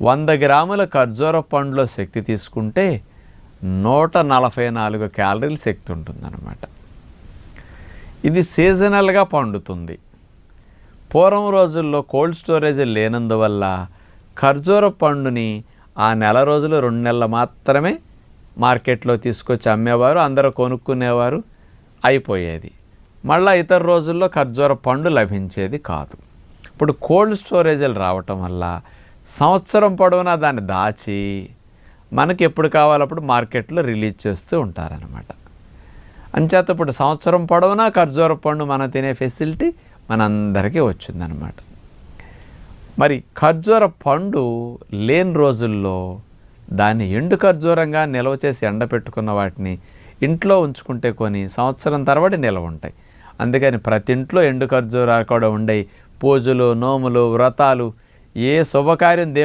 100 గ్రాముల ఖర్జూర పండులో శక్తి తీసుకుంటే 144 క్యాలరీల శక్తి ఉంటుందన్నమాట. ఇది సీజనల్గా పండుతుంది. పూర్వం రోజుల్లో కోల్డ్ స్టోరేజ్ లేనందువల్ల ఖర్జూర పండుని ఆ నెల రోజులు 2 నెలలు మాత్రమే మార్కెట్లో తీసుకొచ్చి అమ్మేవారు, అందరూ కొనుక్కునేవారు, అయిపోయేది. మళ్ళీ ఇతర రోజుల్లో ఖర్జూర పండు లభించేది కాదు. ఇప్పుడు కోల్డ్ స్టోరేజీలు రావటం వల్ల సంవత్సరం పొడవునా దాన్ని దాచి మనకి ఎప్పుడు కావాలప్పుడు మార్కెట్లో రిలీజ్ చేస్తూ ఉంటారనమాట. అంచేత ఇప్పుడు సంవత్సరం పొడవునా ఖర్జూర పండు మనం తినే ఫెసిలిటీ మనందరికీ వచ్చిందనమాట. మరి ఖర్జూర పండు లేని రోజుల్లో దాన్ని ఎండు ఖర్జూరంగా నిల్వ చేసి ఎండపెట్టుకున్న వాటిని ఇంట్లో ఉంచుకుంటే కొని సంవత్సరం తరబడి నిల్వ ఉంటాయి. అందుకని ప్రతి ఇంట్లో ఎండు ఖర్జూరాలు కూడా ఉండే పూజలు, నోములు, వ్రతాలు, ఏ శుభకార్యం